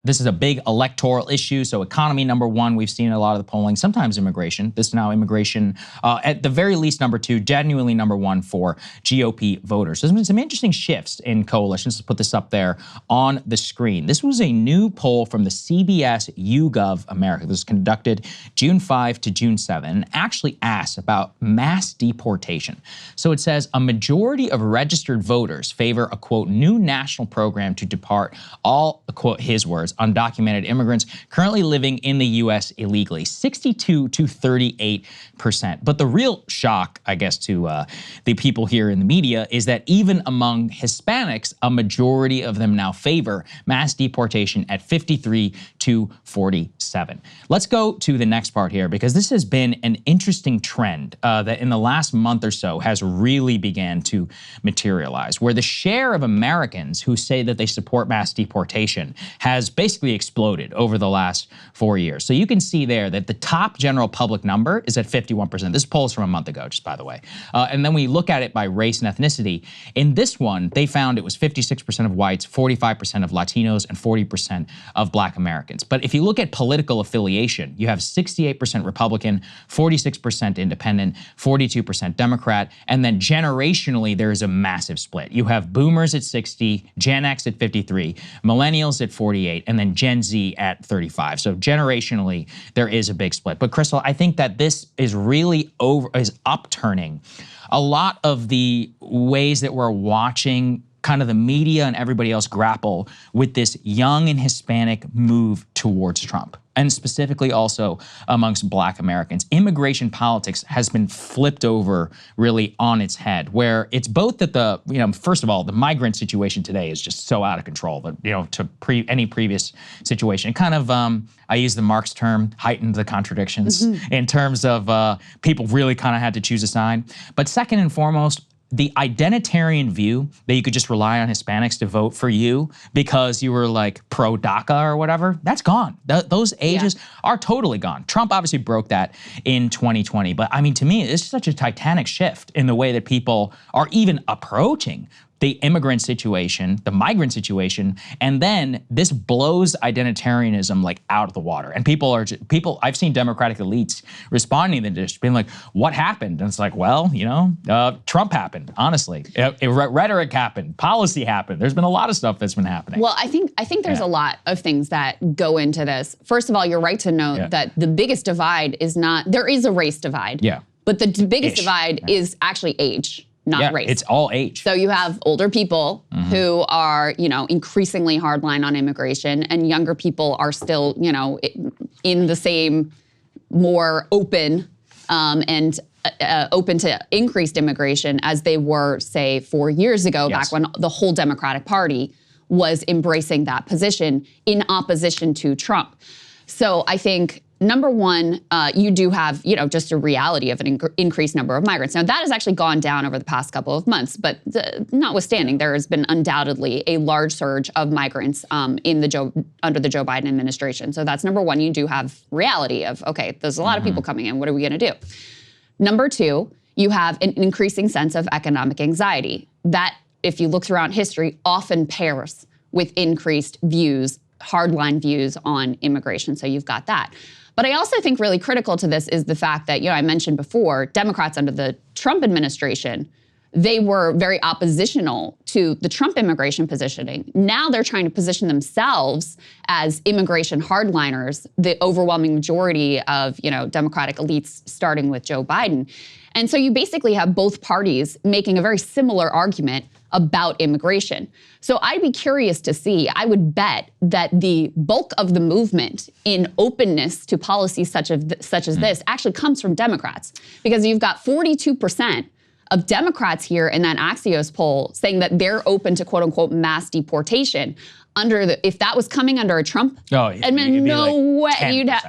this is a big electoral issue. So economy, number one, we've seen a lot of the polling, sometimes immigration. This is now immigration, at the very least, number two, genuinely number one for GOP voters. So there's been some interesting shifts in coalitions. Let's put this up there on the screen. This was a new poll from the CBS YouGov America. This was conducted June 5 to June 7 and actually asked about mass deportation. So it says a majority of registered voters favor a, quote, new national program to depart all, quote, his words, undocumented immigrants currently living in the U.S. illegally, 62 to 38%. But the real shock, I guess, to the people here in the media is that even among Hispanics, a majority of them now favor mass deportation at 53 to 47. Let's go to the next part here, because this has been an interesting trend that in the last month or so has really began to materialize, where the share of Americans who say that they support mass deportation has basically exploded over the last 4 years. So you can see there that the top general public number is at 51%. This poll is from a month ago, just by the way. And then we look at it by race and ethnicity. In this one, they found it was 56% of whites, 45% of Latinos, and 40% of Black Americans. But if you look at political affiliation, you have 68% Republican, 46% Independent, 42% Democrat, and then generationally, there is a massive split. You have boomers at 60, Gen X at 53, millennials at 48, and then Gen Z at 35. So generationally, there is a big split. But Krystal, I think that this is really upturning a lot of the ways that we're watching kind of the media and everybody else grapple with this young and Hispanic move towards Trump, and specifically also amongst Black Americans. Immigration politics has been flipped over really on its head, where it's both that first of all, the migrant situation today is just so out of control that, to any previous situation, it kind of, I use the Marx term, heightened the contradictions in terms of people really kind of had to choose a side. But second and foremost, the identitarian view that you could just rely on Hispanics to vote for you because you were like pro DACA or whatever, that's gone. Those ages are totally gone. Trump obviously broke that in 2020. But I mean, to me, it's such a titanic shift in the way that people are even approaching the immigrant situation, the migrant situation, and then this blows identitarianism like out of the water. And I've seen Democratic elites responding to this, being like, what happened? And it's like, well, Trump happened, honestly. Rhetoric happened, policy happened. There's been a lot of stuff that's been happening. Well, I think there's a lot of things that go into this. First of all, you're right to note that the biggest divide is there is a race divide. Yeah. But the biggest divide is actually age, not race. It's all age. So you have older people who are, increasingly hardline on immigration, and younger people are still, in the same, more open and open to increased immigration as they were, say, 4 years ago, back when the whole Democratic Party was embracing that position in opposition to Trump. So I think, number one, you do have, just a reality of an increased number of migrants. Now, that has actually gone down over the past couple of months, but notwithstanding, there has been undoubtedly a large surge of migrants under the Joe Biden administration. So that's number one. You do have reality of, okay, there's a lot of people coming in. What are we going to do? Number two, you have an increasing sense of economic anxiety that, if you look throughout history, often pairs with increased views, hardline views on immigration. So you've got that. But I also think really critical to this is the fact that, I mentioned before, Democrats under the Trump administration, they were very oppositional to the Trump immigration positioning. Now they're trying to position themselves as immigration hardliners, the overwhelming majority of, Democratic elites, starting with Joe Biden. And so you basically have both parties making a very similar argument about immigration. So I'd be curious to see, I would bet that the bulk of the movement in openness to policies such as this actually comes from Democrats, because you've got 42% of Democrats here in that Axios poll saying that they're open to quote unquote mass deportation. If that was coming under a Trump admin, no way,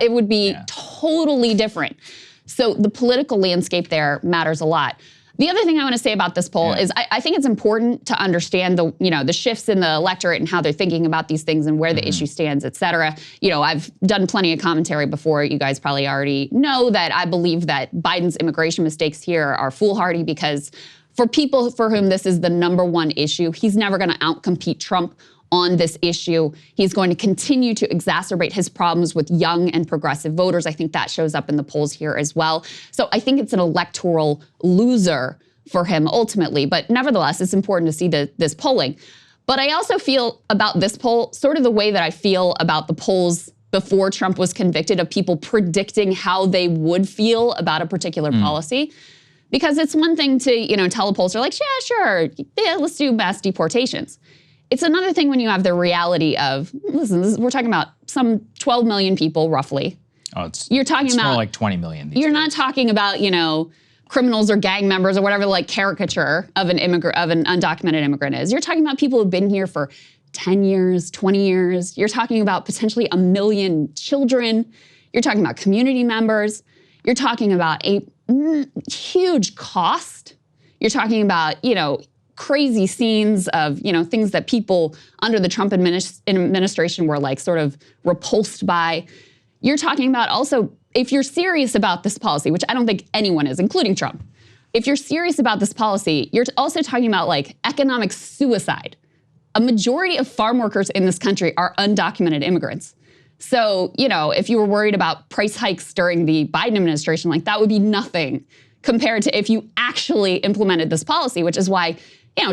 it would be totally different. So the political landscape there matters a lot. The other thing I want to say about this poll is I think it's important to understand the shifts in the electorate and how they're thinking about these things and where the issue stands, et cetera. I've done plenty of commentary before. You guys probably already know that I believe that Biden's immigration mistakes here are foolhardy, because for people for whom this is the number one issue, he's never going to outcompete Trump on this issue. He's going to continue to exacerbate his problems with young and progressive voters. I think that shows up in the polls here as well. So I think it's an electoral loser for him ultimately. But nevertheless, it's important to see this polling. But I also feel about this poll sort of the way that I feel about the polls before Trump was convicted, of people predicting how they would feel about a particular policy. Because it's one thing to, tell a pollster like, yeah, sure, yeah, let's do mass deportations. It's another thing when you have the reality of, listen, we're talking about some 12 million people roughly. Oh, it's more like 20 million these You're days. Not talking about, criminals or gang members or whatever like caricature of an undocumented immigrant is. You're talking about people who've been here for 10 years, 20 years. You're talking about potentially 1 million children. You're talking about community members. You're talking about a huge cost. You're talking about, crazy scenes of, things that people under the Trump administration were like sort of repulsed by. You're talking about also, if you're serious about this policy, which I don't think anyone is, including Trump, if you're serious about this policy, you're also talking about like economic suicide. A majority of farm workers in this country are undocumented immigrants. So, if you were worried about price hikes during the Biden administration, like that would be nothing compared to if you actually implemented this policy, which is why,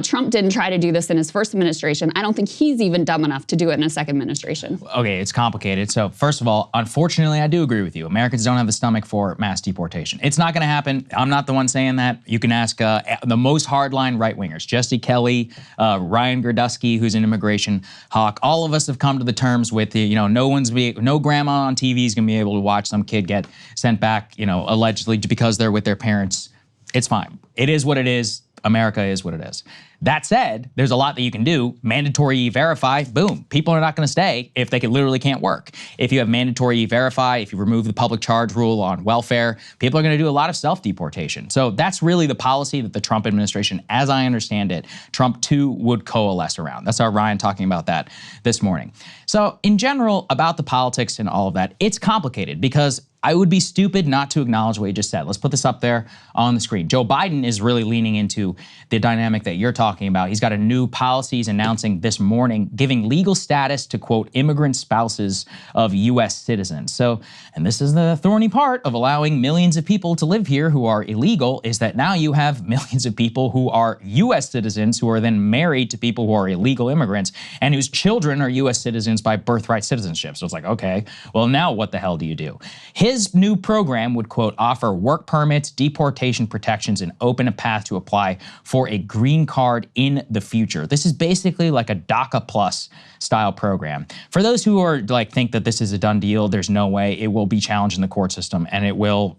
Trump didn't try to do this in his first administration. I don't think he's even dumb enough to do it in a second administration. Okay, it's complicated. So first of all, unfortunately, I do agree with you. Americans don't have the stomach for mass deportation. It's not going to happen. I'm not the one saying that. You can ask the most hardline right-wingers, Jesse Kelly, Ryan Gerdusky, who's an immigration hawk. All of us have come to the terms with, no grandma on TV is going to be able to watch some kid get sent back, allegedly because they're with their parents. It's fine. It is what it is. America is what it is. That said, there's a lot that you can do. Mandatory E-Verify, boom. People are not going to stay if they literally can't work. If you have mandatory E-Verify, if you remove the public charge rule on welfare, people are going to do a lot of self-deportation. So that's really the policy that the Trump administration, as I understand it, Trump 2 would coalesce around. That's our Ryan talking about that this morning. So in general, about the politics and all of that, it's complicated because I would be stupid not to acknowledge what you just said. Let's put this up there on the screen. Joe Biden is really leaning into the dynamic that you're talking about. He's got a new policy he's announcing this morning, giving legal status to, quote, immigrant spouses of U.S. citizens. So, and this is the thorny part of allowing millions of people to live here who are illegal, is that now you have millions of people who are U.S. citizens who are then married to people who are illegal immigrants and whose children are U.S. citizens by birthright citizenship. So it's like, okay, well, now what the hell do you do? His new program would, quote, offer work permits, deportation protections, and open a path to apply for a green card in the future. This is basically like a DACA Plus style program. For those who are think that this is a done deal, there's no way. It will be challenged in the court system, and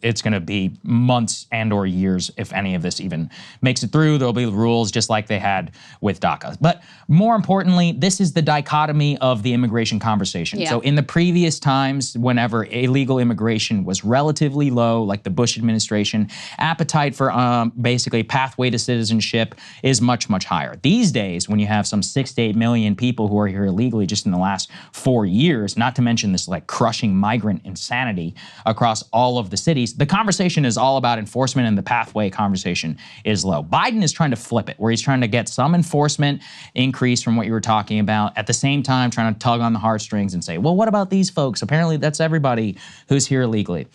it's going to be months and or years if any of this even makes it through. There'll be rules just like they had with DACA. But more importantly, this is the dichotomy of the immigration conversation. Yeah. So in the previous times, whenever illegal immigration was relatively low, like the Bush administration, appetite for basically pathway to citizenship is much, much higher. These days, when you have some 6 to 8 million people who are here illegally just in the last 4 years, not to mention this crushing migrant insanity across all of the cities, the conversation is all about enforcement and the pathway conversation is low. Biden is trying to flip it, where he's trying to get some enforcement increase from what you were talking about, at the same time trying to tug on the heartstrings and say, well, what about these folks? Apparently that's everybody who's here illegally.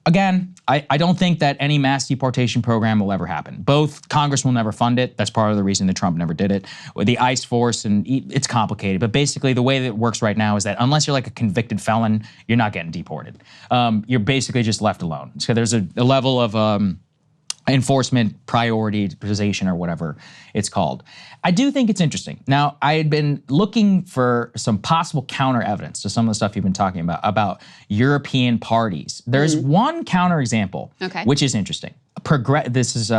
Again, I don't think that any mass deportation program will ever happen. Both Congress will never fund it. That's part of the reason that Trump never did it. With the ICE force, and it's complicated. But basically, the way that it works right now is that unless you're a convicted felon, you're not getting deported. You're basically just left alone. So there's a level of enforcement prioritization or whatever it's called. I do think it's interesting. Now, I had been looking for some possible counter evidence to some of the stuff you've been talking about European parties. There's one counter example, which is interesting. This is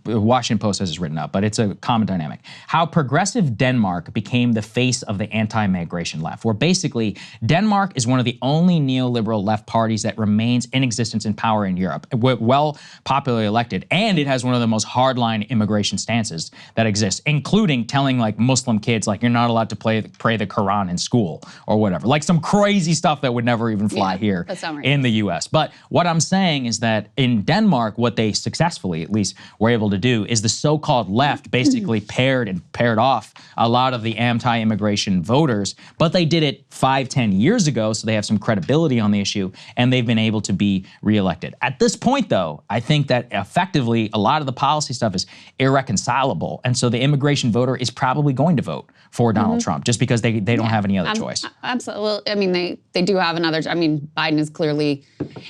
Washington Post has this written up, but it's a common dynamic. How progressive Denmark became the face of the anti-migration left, where basically Denmark is one of the only neoliberal left parties that remains in existence in power in Europe, well popularly elected. And it has one of the most hardline immigration stances that exists, including telling like Muslim kids, like you're not allowed to pray the Quran in school or whatever. Like some crazy stuff that would never even fly here in the US. But what I'm saying is that in Denmark, what they successfully, at least, were able to do is the so-called left basically paired off a lot of the anti-immigration voters, but they did it 5-10 years ago, so they have some credibility on the issue, and they've been able to be reelected. At this point, though, I think that effectively a lot of the policy stuff is irreconcilable, and so the immigration voter is probably going to vote for Donald Trump just because they don't have any other choice. Absolutely. I mean, they do have another. I mean, Biden is clearly,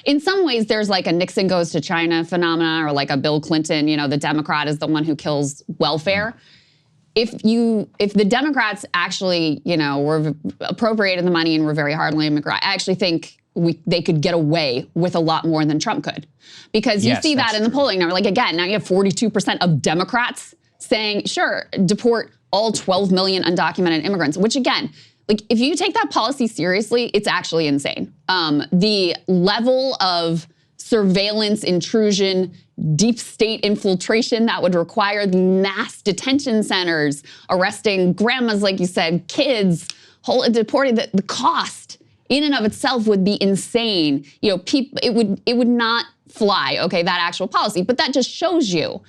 in some ways, there's like a Nixon goes to China phenomena, or like a Bill Clinton. You know, the Democrat is the one who kills welfare. If the Democrats actually, you know, were appropriated the money and were very hard on immigrants, I actually think they could get away with a lot more than Trump could, because you see that in the polling number. Like again, now you have 42% of Democrats saying, sure, deport all 12 million undocumented immigrants, which again, like if you take that policy seriously, it's actually insane. The level of surveillance, intrusion, deep state infiltration that would require the mass detention centers, arresting grandmas, like you said, kids, deporting, the cost in and of itself would be insane. You know, it would not fly, okay, that actual policy. But that just shows you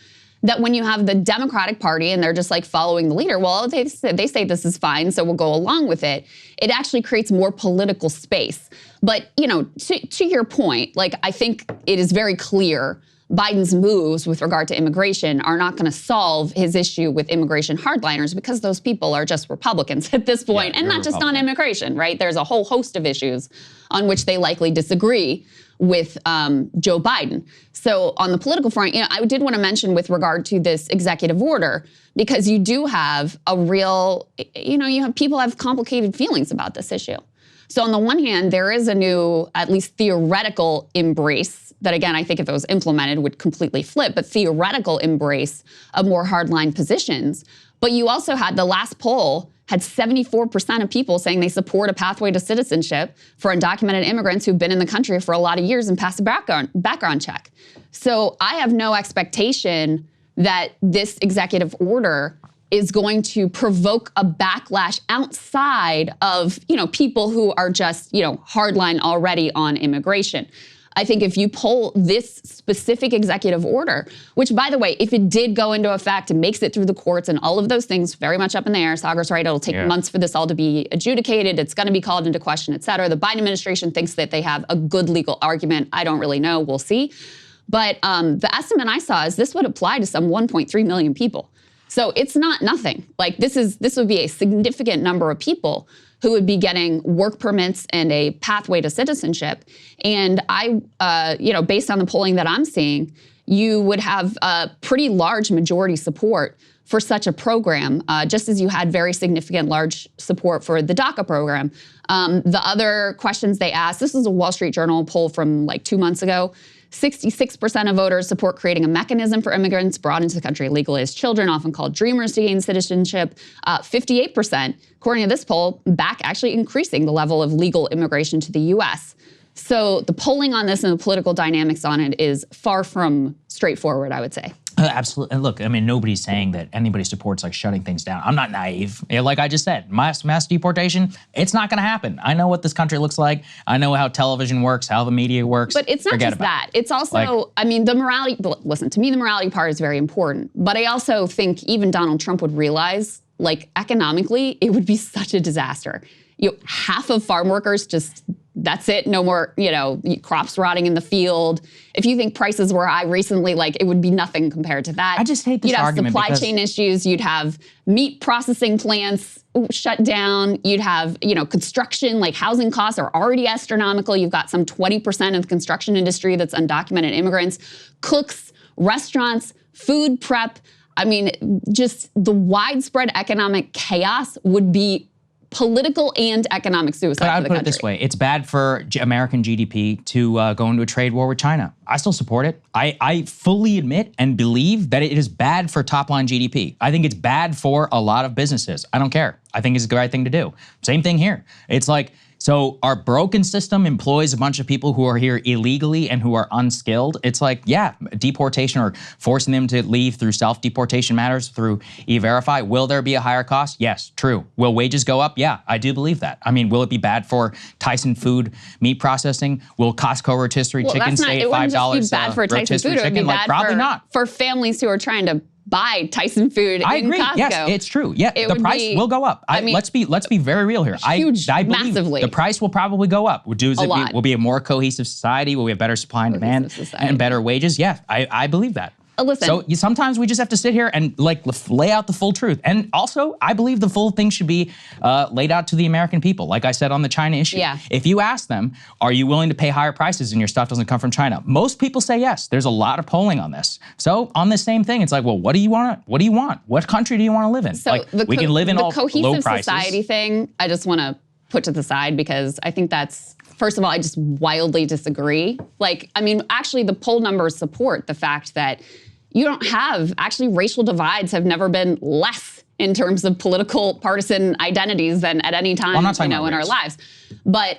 that when you have the Democratic Party and they're just like following the leader, well, they say this is fine, so we'll go along with it. It actually creates more political space. But, you know, to your point, like I think it is very clear Biden's moves with regard to immigration are not going to solve his issue with immigration hardliners, because those people are just Republicans at this point, and not just on immigration, right? There's a whole host of issues on which they likely disagree with Joe Biden. So on the political front, you know, I did want to mention with regard to this executive order, because you do have a real, you know, people have complicated feelings about this issue. So on the one hand, there is a new, at least theoretical embrace that, again, I think if it was implemented would completely flip, but theoretical embrace of more hardline positions. But you also had, the last poll had 74% of people saying they support a pathway to citizenship for undocumented immigrants who've been in the country for a lot of years and passed a background check. So I have no expectation that this executive order is going to provoke a backlash outside of, you know, people who are just, you know, hardline already on immigration. I think if you pull this specific executive order, which, by the way, if it did go into effect and makes it through the courts and all of those things, very much up in the air. Saagar's right, it'll take months for this all to be adjudicated. It's going to be called into question, et cetera. The Biden administration thinks that they have a good legal argument. I don't really know. We'll see. But the estimate I saw is this would apply to some 1.3 million people. So it's not nothing. Like this would be a significant number of people who would be getting work permits and a pathway to citizenship. And you know, based on the polling that I'm seeing, you would have a pretty large majority support for such a program, just as you had very significant large support for the DACA program. The other questions they asked, this is a Wall Street Journal poll from like 2 months ago. 66% of voters support creating a mechanism for immigrants brought into the country legally as children, often called dreamers, to gain citizenship. 58%, according to this poll, back actually increasing the level of legal immigration to the U.S. So the polling on this and the political dynamics on it is far from straightforward, I would say. Absolutely. And look, I mean, nobody's saying that anybody supports like shutting things down. I'm not naive. Like I just said, mass deportation, it's not going to happen. I know what this country looks like. I know how television works, how the media works. But it's not just that. It's also, I mean, the morality, listen, to me, the morality part is very important. But I also think even Donald Trump would realize, like economically, it would be such a disaster. You know, half of farm workers just, that's it, no more, you know, crops rotting in the field. If you think prices were high recently, like it would be nothing compared to that. I just hate this argument. You'd have supply chain issues, you'd have meat processing plants shut down, you'd have, you know, construction, like housing costs are already astronomical. You've got some 20% of the construction industry that's undocumented immigrants, cooks, restaurants, food prep. I mean, just the widespread economic chaos would be political and economic suicide. But I'd put it this way. It's bad for American GDP to go into a trade war with China. I still support it. I fully admit and believe that it is bad for top line GDP. I think it's bad for a lot of businesses. I don't care. I think it's the right thing to do. Same thing here. It's like, So our broken system employs a bunch of people who are here illegally and who are unskilled. It's like, yeah, deportation or forcing them to leave through self-deportation matters through E-Verify. Will there be a higher cost? Yes, true. Will wages go up? Yeah, I do believe that. I mean, will it be bad for Tyson Food meat processing? Will Costco rotisserie chicken stay at $5? It wouldn't just be bad for Tyson Food. It would be bad probably not. For families who are trying to buy Tyson Food I in agree. Costco. Yes, it's true. Yeah, the price will go up. Let's be very real here. Huge, I believe massively. the price will probably go up. Will be a more cohesive society? Will we have better supply and demand and better wages? Yeah, I believe that. Listen. So sometimes we just have to sit here and lay out the full truth. And also, I believe the full thing should be laid out to the American people. Like I said on the China issue. Yeah. If you ask them, are you willing to pay higher prices and your stuff doesn't come from China? Most people say yes. There's a lot of polling on this. So on the same thing, it's like, well, what do you want? What do you want? What country do you want to live in? So we can live in all low prices. The cohesive society thing, I just want to put to the side because I think that's, first of all, I just wildly disagree. Actually, the poll numbers support the fact that you don't have, actually racial divides have never been less in terms of political partisan identities than at any time in our lives. But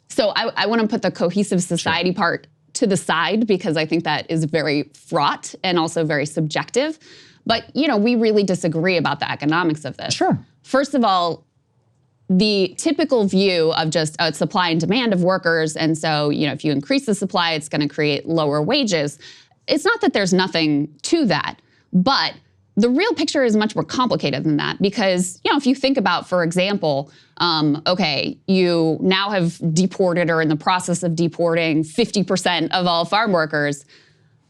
so I want to put the cohesive society part to the side because I think that is very fraught and also very subjective. But we really disagree about the economics of this. Sure. First of all, the typical view of just supply and demand of workers, and so if you increase the supply, it's going to create lower wages. It's not that there's nothing to that, but the real picture is much more complicated than that because, if you think about, for example, you now have deported or in the process of deporting 50% of all farm workers.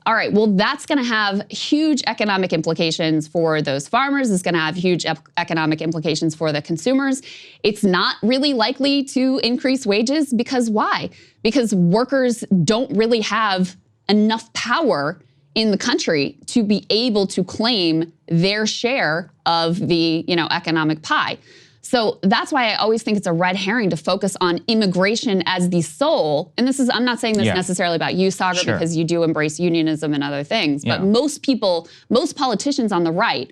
All right, well, that's going to have huge economic implications for those farmers. It's going to have huge economic implications for the consumers. It's not really likely to increase wages because why? Because workers don't really have enough power in the country to be able to claim their share of the, economic pie. So that's why I always think it's a red herring to focus on immigration as the sole. And I'm not saying this necessarily about you, Saagar, because you do embrace unionism and other things. But most politicians on the right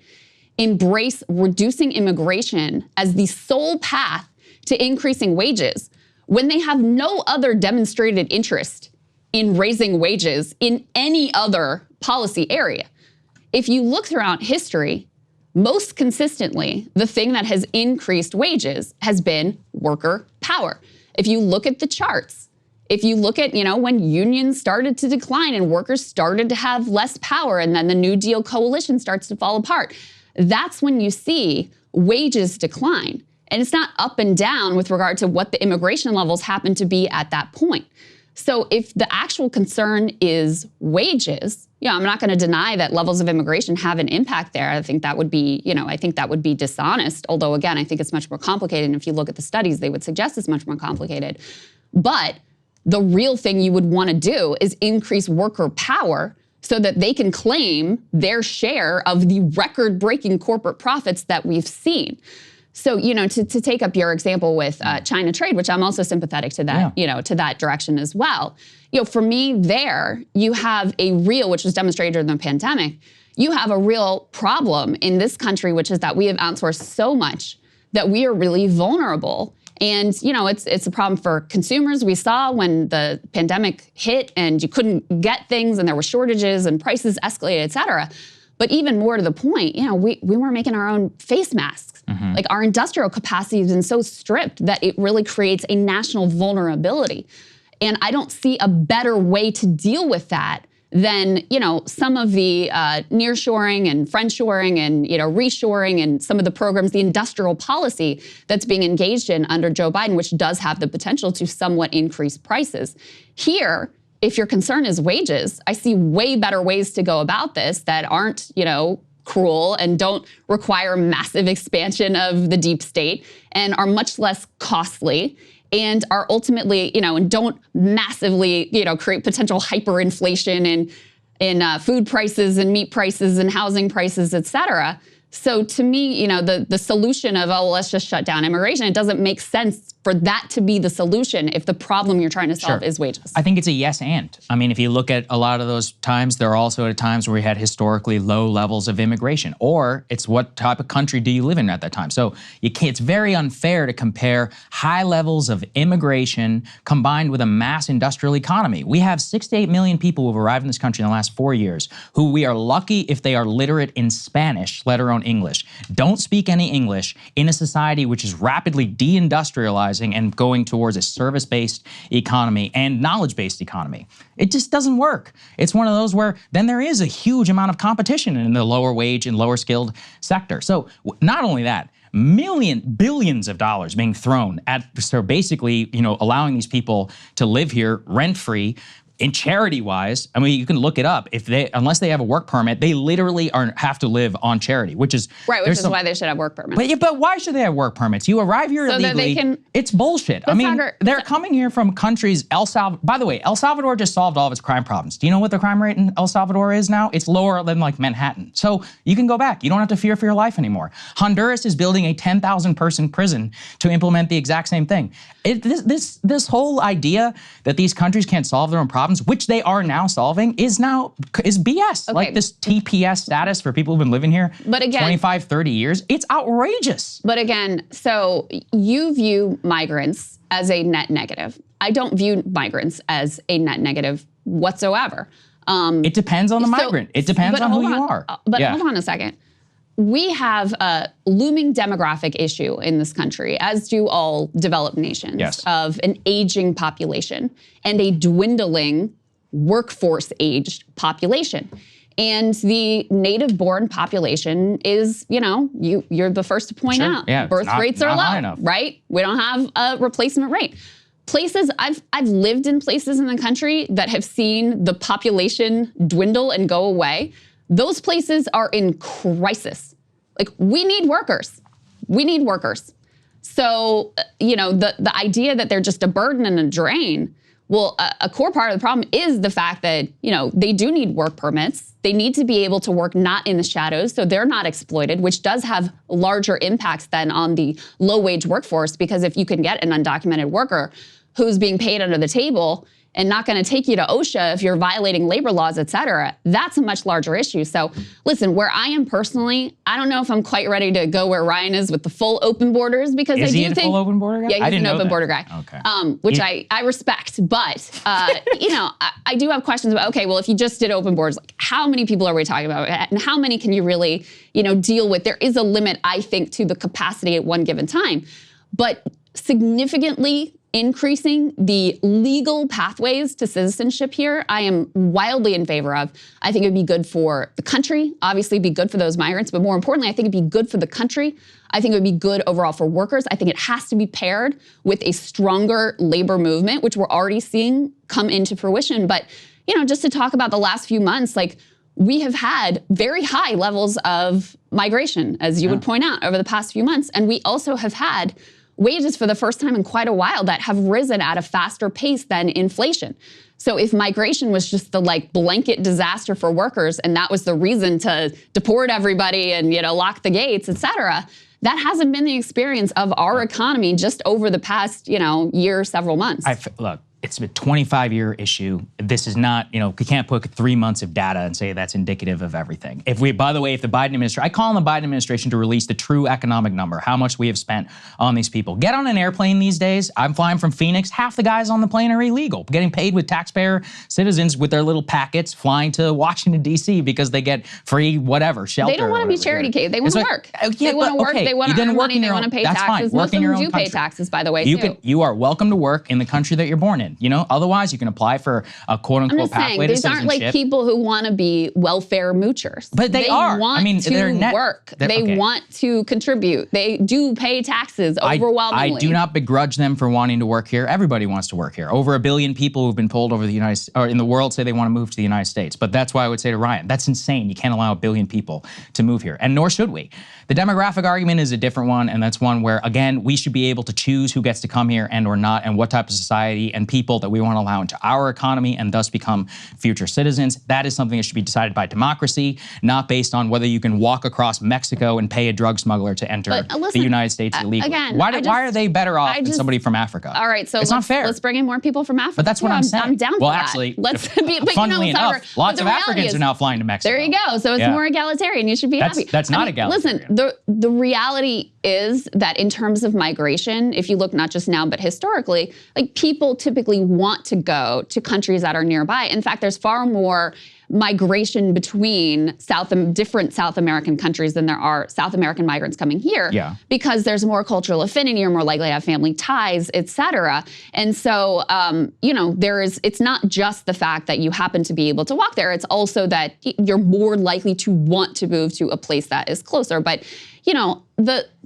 embrace reducing immigration as the sole path to increasing wages when they have no other demonstrated interest in raising wages in any other policy area. If you look throughout history, most consistently, the thing that has increased wages has been worker power. If you look at the charts, if you look at, when unions started to decline and workers started to have less power and then the New Deal coalition starts to fall apart, that's when you see wages decline. And it's not up and down with regard to what the immigration levels happen to be at that point. So if the actual concern is wages, I'm not going to deny that levels of immigration have an impact there. I think that would be, dishonest. Although, again, I think it's much more complicated. And if you look at the studies, they would suggest it's much more complicated. But the real thing you would want to do is increase worker power so that they can claim their share of the record-breaking corporate profits that we've seen. So, to take up your example with China trade, which I'm also sympathetic to that, to that direction as well. For me there, you have a real, which was demonstrated during the pandemic, you have a real problem in this country, which is that we have outsourced so much that we are really vulnerable. And, it's a problem for consumers. We saw when the pandemic hit and you couldn't get things and there were shortages and prices escalated, et cetera. But even more to the point, we weren't making our own face masks. Mm-hmm. Like our industrial capacity has been so stripped that it really creates a national vulnerability. And I don't see a better way to deal with that than, some of the nearshoring and friendshoring and, reshoring and some of the programs, the industrial policy that's being engaged in under Joe Biden, which does have the potential to somewhat increase prices. Here, if your concern is wages, I see way better ways to go about this that aren't, cruel and don't require massive expansion of the deep state and are much less costly and are ultimately, and don't massively, create potential hyperinflation in food prices and meat prices and housing prices, et cetera. So to me, the solution of, let's just shut down immigration, it doesn't make sense for that to be the solution if the problem you're trying to solve is wages? I think it's a yes and. I mean, if you look at a lot of those times, there are also at times where we had historically low levels of immigration, or it's what type of country do you live in at that time? So it's very unfair to compare high levels of immigration combined with a mass industrial economy. We have 6 to 8 million people who have arrived in this country in the last 4 years who we are lucky if they are literate in Spanish, let alone English. Don't speak any English in a society which is rapidly deindustrializing and going towards a service-based economy and knowledge-based economy. It just doesn't work. It's one of those where then there is a huge amount of competition in the lower wage and lower skilled sector. So not only that, billions of dollars being thrown at, so basically, allowing these people to live here rent-free. In charity-wise, I mean, you can look it up. Unless they have a work permit, they literally have to live on charity, which is right. Which is why they should have work permits. But why should they have work permits? You arrive here illegally. That they can, it's bullshit. I mean, they're coming here from countries. By the way, El Salvador just solved all of its crime problems. Do you know what the crime rate in El Salvador is now? It's lower than like Manhattan. So you can go back. You don't have to fear for your life anymore. Honduras is building a 10,000 person prison to implement the exact same thing. This whole idea that these countries can't solve their own problems, which they are now solving, is BS. Okay. Like this TPS status for people who've been living here 25, 30 years, it's outrageous. But again, so you view migrants as a net negative. I don't view migrants as a net negative whatsoever. It depends on the migrant. It depends on who you are. But hold on a second. We have a looming demographic issue in this country, as do all developed nations, of an aging population and a dwindling workforce-aged population. And the native-born population is, you're the first to point out, birth rates are low, right? We don't have a replacement rate. Places, I've lived in places in the country that have seen the population dwindle and go away. Those places are in crisis. Like, we need workers. We need workers. So, the idea that they're just a burden and a drain, well, a core part of the problem is the fact that, they do need work permits. They need to be able to work not in the shadows, so they're not exploited, which does have larger impacts than on the low-wage workforce, because if you can get an undocumented worker who's being paid under the table and not going to take you to OSHA if you're violating labor laws, et cetera, that's a much larger issue. So listen, where I am personally, I don't know if I'm quite ready to go where Ryan is with the full open borders, because I do think— Is he a full open border guy? Yeah, he's an open border guy. Okay. Which I respect. But, I do have questions about, okay, well, if you just did open borders, like, how many people are we talking about? And how many can you really, deal with? There is a limit, I think, to the capacity at one given time. But significantly increasing the legal pathways to citizenship here, I am wildly in favor of. I think it would be good for the country, obviously be good for those migrants, but more importantly, I think it'd be good for the country. I think it would be good overall for workers. I think it has to be paired with a stronger labor movement, which we're already seeing come into fruition. But, just to talk about the last few months, like, we have had very high levels of migration, as you would point out, over the past few months. And we also have had wages for the first time in quite a while that have risen at a faster pace than inflation. So if migration was just the blanket disaster for workers, and that was the reason to deport everybody and, lock the gates, et cetera, that hasn't been the experience of our economy just over the past, year, several months. Look, it's a 25-year issue. This is not, we can't put 3 months of data and say that's indicative of everything. By the way, if the Biden administration, I call on the Biden administration to release the true economic number, how much we have spent on these people. Get on an airplane these days. I'm flying from Phoenix. Half the guys on the plane are illegal, getting paid with taxpayer citizens with their little packets, flying to Washington, D.C. because they get free whatever, shelter. They don't want to be charity case. They want to work. They want to work. They want to earn money. They want to pay taxes. Most of them do pay taxes, by the way, too. You are welcome to work in the country that you're born in. Otherwise you can apply for a quote-unquote pathway to citizenship. These aren't like people who want to be welfare moochers. But they are. Want to work. They want to contribute. They do pay taxes overwhelmingly. I do not begrudge them for wanting to work here. Everybody wants to work here. Over 1 billion people who've been polled over in the world say they want to move to the United States. But that's why I would say to Ryan, that's insane. You can't allow 1 billion people to move here, and nor should we. The demographic argument is a different one, and that's one where, again, we should be able to choose who gets to come here and or not, and what type of society and people people that we want to allow into our economy and thus become future citizens. That is something that should be decided by democracy, not based on whether you can walk across Mexico and pay a drug smuggler to enter the United States illegally. Again, why are they better off than somebody from Africa? All right, so it's not fair. Let's bring in more people from Africa. But that's what I'm saying. I'm down for that. Well, actually, funnily enough, lots of Africans are now flying to Mexico. There you go. So it's more egalitarian. You should be happy. That's not egalitarian. Listen, the reality is that in terms of migration, if you look not just now but historically, like people typically want to go to countries that are nearby. In fact, there's far more migration between different South American countries than there are South American migrants coming here, because there's more cultural affinity, you're more likely to have family ties, et cetera. And so, it's not just the fact that you happen to be able to walk there, it's also that you're more likely to want to move to a place that is closer. But,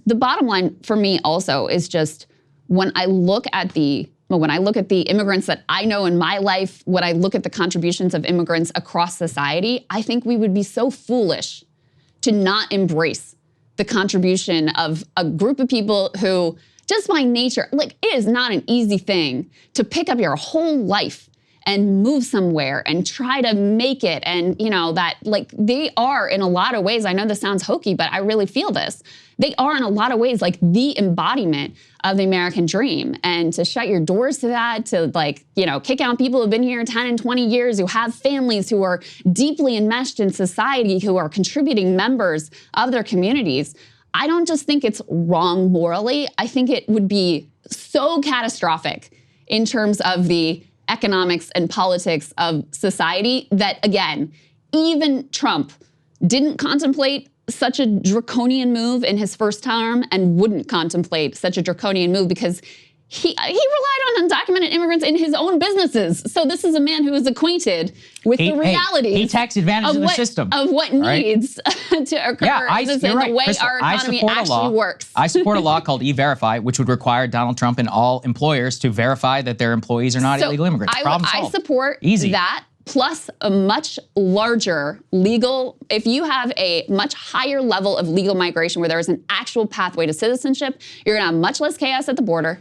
the bottom line for me also is just when I look at the immigrants that I know in my life, when I look at the contributions of immigrants across society, I think we would be so foolish to not embrace the contribution of a group of people who, just by nature, like it is not an easy thing to pick up your whole life and move somewhere and try to make it. And that like they are in a lot of ways, I know this sounds hokey, but I really feel this. They are in a lot of ways like the embodiment of the American dream. And to shut your doors to that, to kick out people who've been here 10 and 20 years, who have families, who are deeply enmeshed in society, who are contributing members of their communities, I don't just think it's wrong morally. I think it would be so catastrophic in terms of the economics and politics of society that, again, even Trump didn't contemplate such a draconian move in his first term and wouldn't contemplate such a draconian move because he relied on undocumented immigrants in his own businesses. So this is a man who is acquainted with the realities. He takes advantage of the system. Of what needs to occur in the way Krystal, our economy actually works. I support a law called E-Verify, which would require Donald Trump and all employers to verify that their employees are not illegal immigrants. I support that. Plus a much larger if you have a much higher level of legal migration where there is an actual pathway to citizenship, you're gonna have much less chaos at the border.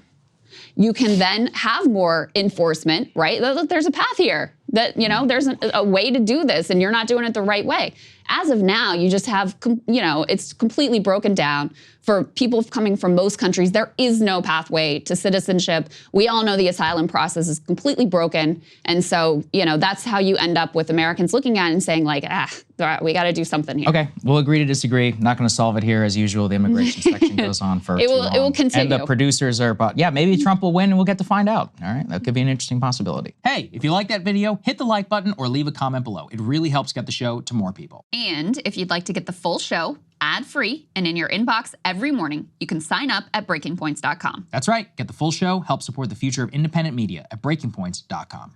You can then have more enforcement, right? There's a path here that, there's a way to do this and you're not doing it the right way. As of now, you just have, it's completely broken down. For people coming from most countries, there is no pathway to citizenship. We all know the asylum process is completely broken. And so, that's how you end up with Americans looking at it and saying we got to do something here. Okay, we'll agree to disagree. Not going to solve it here as usual. The immigration section goes on for too long. It will continue. And the producers are maybe Trump will win and we'll get to find out. All right, that could be an interesting possibility. Hey, if you like that video, hit the like button or leave a comment below. It really helps get the show to more people. And if you'd like to get the full show ad-free and in your inbox every morning, you can sign up at breakingpoints.com. That's right. Get the full show, help support the future of independent media at breakingpoints.com.